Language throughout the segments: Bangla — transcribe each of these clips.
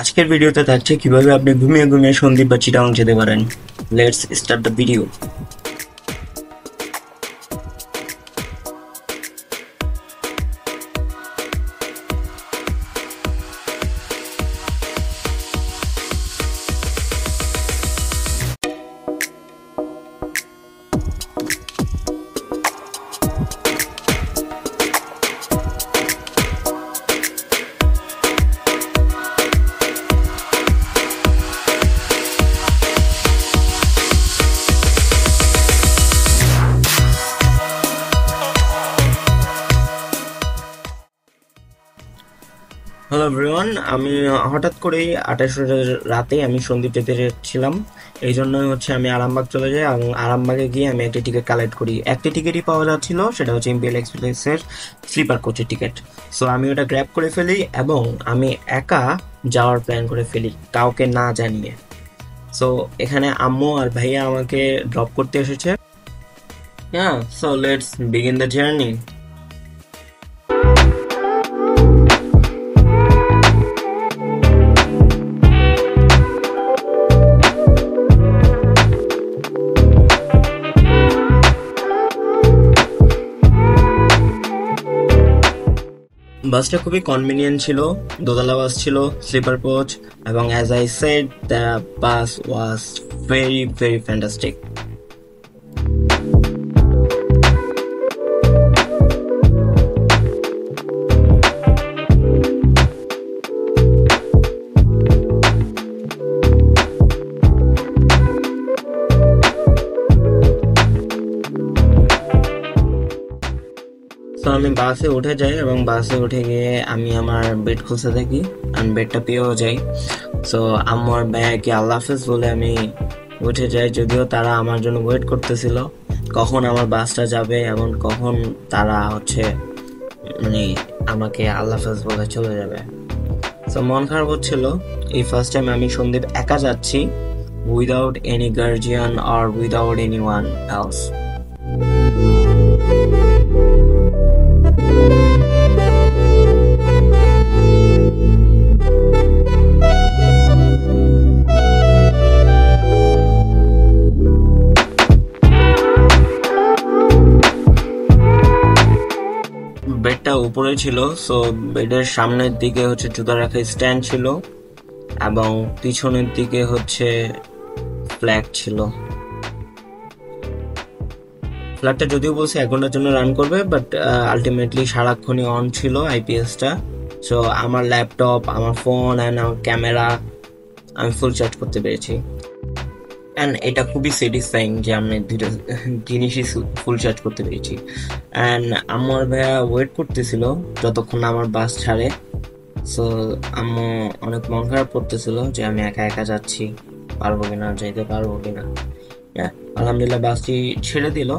আজকের ভিডিওতে থাকছে কিভাবে আপনি ঘুমিয়ে ঘুমিয়ে সন্দ্বীপ বা চিটাগাং যেতে পারেন। Let's start the video. Hello everyone, আমি হঠাৎ করেই 28 রাতে আমি সন্দ্বীপ যেতে যাচ্ছিলাম। এই জন্যই আমি আরামবাগ চলে যাই এবং আরামবাগে গিয়ে আমি একটি টিকিট কালেক্ট করি। একটি টিকিটই পাওয়া যাচ্ছিল, সেটা হচ্ছে ইম্পেরিয়াল এক্সপ্রেসের স্লিপার কোচের টিকিট। সো আমি ওটা গ্র্যাব করে ফেলি এবং আমি একা যাওয়ার প্ল্যান করে ফেলি, কাউকে না জানিয়ে। সো এখানে আম্মু আর ভাইয়া আমাকে ড্রপ করতে এসেছে। হ্যাঁ, so let's begin the journey. বাসটা খুবই কনভিনিয়েন্ট ছিল, দোতলা বাস ছিল, স্লিপার কোচ, এবং as I said the bus was very very fantastic. তো আমি বাসে উঠে যাই এবং বাসে উঠে গিয়ে আমি আমার বেড খুলতে থাকি, আমি বেডটা পেয়েও যাই। সো আমার ব্যাগকে আল্লাহ হাফেজ বলে আমি উঠে যাই, যদিও তারা আমার জন্য ওয়েট করতেছিল কখন আমার বাসটা যাবে এবং কখন তারা মানে আমাকে আল্লাহ হাফেজ বলে চলে যাবে। সো মন খারাপ হচ্ছিল, এই ফার্স্ট টাইম আমি সন্দ্বীপ একা যাচ্ছি, without any guardian or without any one else. বেডটা উপরে ছিল, সো বেডের সামনের দিকে জুতা রাখার স্ট্যান্ড ছিল এবং পিছনের দিকে ফ্ল্যাগ ছিল। ফ্ল্যাগটা যদিও বলছে 1 ঘন্টার জন্য রান করবে, বাট আলটিমেটলি সারাক্ষণই অন ছিল আইপিএসটা। সো আমার ল্যাপটপ, আমার ফোন অ্যান্ড আমার ক্যামেরা আমি ফুল চার্জ করতে পেরেছি। অ্যান্ড এটা খুবই স্যাটিসফাইং যে আমি দুটো জিনিসই ফুল চার্জ করতে পেরেছি। অ্যান্ড আমার ভাইয়া ওয়েট করতেছিল যতক্ষণ আমার বাস ছাড়ে। সো আম্মু অনেক মন খারাপ করতেছিল যে আমি একা একা যাচ্ছি, পারবো কিনা, যাইতে পারবো কিনা। আলহামদুলিল্লাহ বাসটি ছেড়ে দিল।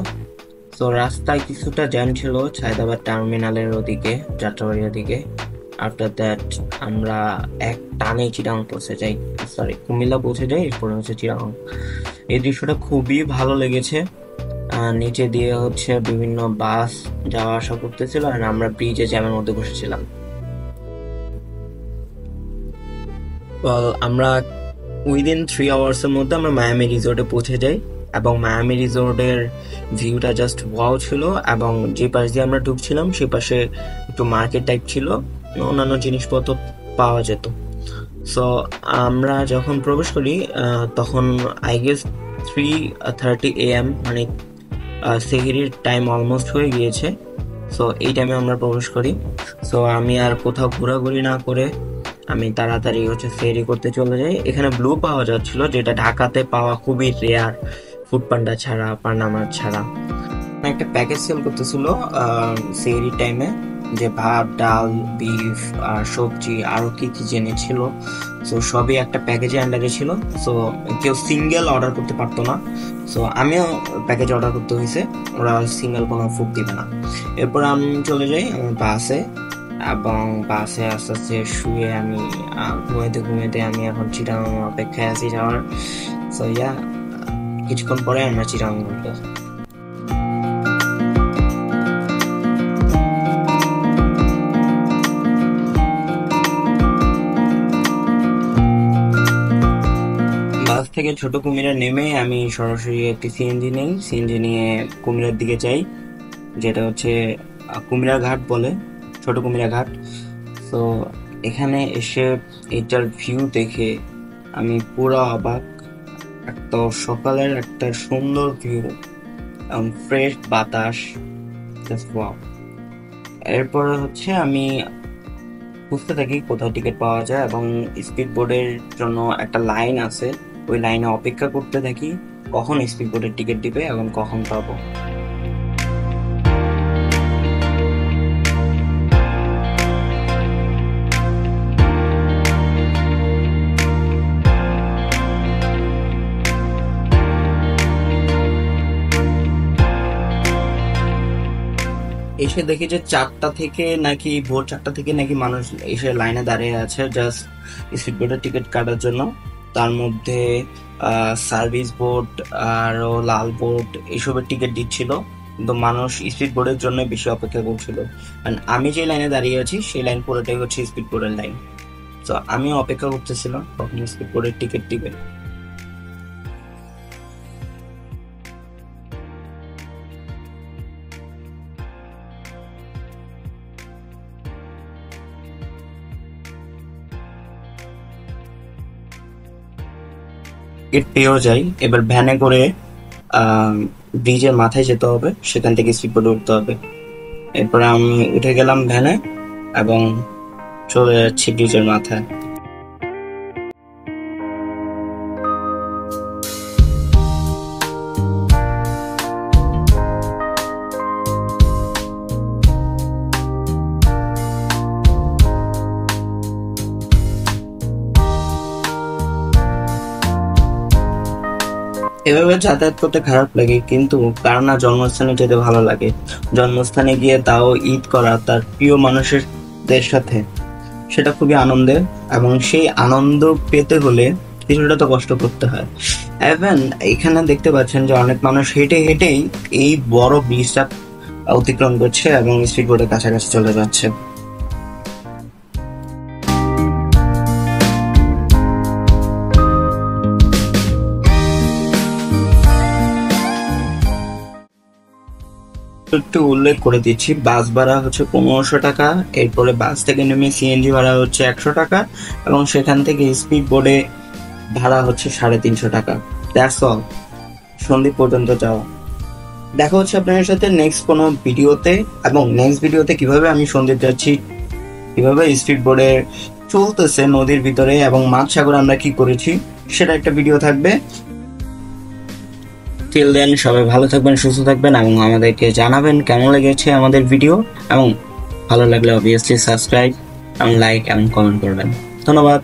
তো রাস্তায় কিছুটা জ্যাম ছিল সায়দাবাদ টার্মিনালের ওদিকে, যাত্রাবাড়ির ওদিকে। আফটার দ্যাট আমরা এক টানে চিটাগাং পৌঁছে যাই, কুমিল্লা পৌঁছে যাই, এরপরে চিটাগাং। এই দৃশ্যটা খুবই ভালো লেগেছে। নিচে দিয়ে বিভিন্ন বাস যাওয়া আসা করতেছিল আর আমরা ব্রিজে জ্যামের মধ্যে বসেছিলাম। আমরা উইদিন 3 আওয়ার্সের মধ্যে আমরা মায়ামি রিসোর্টে পৌঁছে যাই এবং মায়ামি রিসোর্টের ভিউটা জাস্ট ওয়াও ছিল। এবং যে পাশ দিয়ে আমরা ঢুকছিলাম সে পাশে একটু মার্কেট টাইপ ছিল, অন্যান্য জিনিসপত্র পাওয়া যেত। সো আমরা যখন প্রবেশ করি তখন আই গেস 3:30 AM, মানে সেহরির টাইম অলমোস্ট হয়ে গিয়েছে। সো এই টাইমে আমরা প্রবেশ করি। সো আমি আর কোথাও ঘোরাঘুরি না করে আমি তাড়াতাড়ি ফেরি করতে চলে যাই। এখানে ব্লু পাওয়া যাচ্ছিল, যেটা ঢাকাতে পাওয়া খুবই রেয়ার, ফুড পান্ডা ছাড়া, পানামার ছাড়া। একটা প্যাকেজ সেল করতেছিল সেহরি টাইমে, যে ভাত, ডাল, বিফ আর সবজি আরো কি কি জেনেছিল। সো সবই একটা প্যাকেজে আন্ডারে ছিল। সো কেউ সিঙ্গেল অর্ডার করতে পারতো না। সো আমিও প্যাকেজ অর্ডার করতে হয়েছে, ওরা সিঙ্গেল কোনো ফুড দিবে না। এরপর আমি চলে যাই আমার বাসে এবং বাসে আস্তে আস্তে শুয়ে আমি ঘুমাইতে ঘুমাইতে আমি এখন চিটাগাং অপেক্ষায় আছি যাওয়ার। সো কিছুক্ষণ পরে আমরা চিটাগাং ঘুরবো। থেকে ছোট কুমিরা নেমে আমি সরাসরি একটি সিএনজি নেই, সিএনজি নিয়ে কুমিরার দিকে যাই, যেটা হচ্ছে কুমিরা ঘাট বলে, ছোট কুমিরা ঘাট। তো এখানে এসে এটার ভিউ দেখে আমি পুরো অবাক। একটা সকালের একটা সুন্দর ভিউ, ফ্রেশ বাতাস, জাস্ট ওয়াও। এরপরে হচ্ছে আমি খুঁজতে থাকি কোথায় টিকিট পাওয়া যায়, এবং স্পিড বোর্ডের জন্য একটা লাইন আছে, ওই লাইনে অপেক্ষা করতে থাকি কখন স্পিড বোর্ডের টিকিট দিবে এবং কখন পাবো। এসে দেখি যে ভোর 4টা থেকে নাকি মানুষ এসে লাইনে দাঁড়িয়ে আছে জাস্ট স্পিড বোর্ডের টিকিট কাটার জন্য। তার মধ্যে সার্ভিস বোর্ড আর লাল বোর্ড এসবের টিকিট দিচ্ছিল, কিন্তু মানুষ স্পিড বোর্ডের জন্য বেশি অপেক্ষা করছিল। আমি যে লাইনে দাঁড়িয়ে আছি সেই লাইন পুরোটাই হচ্ছে স্পিড বোর্ডের লাইন। তো আমি অপেক্ষা করতেছিলাম কখন স্পিড বোর্ডের টিকিট দিবে। টিকিট পেয়েও যাই, এবার ভ্যানে করে ব্রিজের মাথায় যেতে হবে, সেখান থেকে স্পিড বোর্ডে উঠতে হবে। এরপরে আমি উঠে গেলাম ভ্যানে এবং চলে যাচ্ছি ব্রিজের মাথায়। এভাবে যাতায়াত করতে খারাপ লাগে, কিন্তু কার না জন্মস্থানে যেতে ভালো লাগে। জন্মস্থানে গিয়ে তাও ঈদ করা তার প্রিয় মানুষদের সাথে, সেটা খুবই আনন্দের, এবং সেই আনন্দ পেতে হলে কিছুটা তো কষ্ট করতে হয়। ইভেন এখানে দেখতে পাচ্ছেন যে অনেক মানুষ হেঁটে হেঁটেই এই বড় ব্রিজটা অতিক্রম করছে এবং স্পিড বোর্ডের কাছাকাছি চলে যাচ্ছে। একটু উল্লেখ করে দিচ্ছি, বাস ভাড়া হচ্ছে 1500 টাকা, এরপরে বাস থেকে নেমে সিএনজি ভাড়া হচ্ছে 100 টাকা, এবং সেখান থেকে স্পিড বোর্ডে ভাড়া হচ্ছে 350 টাকা। দ্যাটস অল, সন্দ্বীপ পর্যন্ত যাওয়া। দেখা হচ্ছে আপনাদের সাথে নেক্সট কোনো ভিডিওতে, এবং নেক্সট ভিডিওতে কিভাবে আমি সন্দ্বীপ যাচ্ছি, কিভাবে স্পিড বোর্ডে চলতেছে নদীর ভিতরে, এবং মাঝ সাগরে আমরা কি করেছি, সেটা একটা ভিডিও থাকবে। টিল দেন সবাই ভালো থাকবেন, সুস্থ থাকবেন, এবং আমাদেরকে জানাবেন কেমন লেগেছে আমাদের ভিডিও, এবং ভালো লাগলে অবভিয়াসলি সাবস্ক্রাইব এবং লাইক এবং কমেন্ট করবেন। ধন্যবাদ।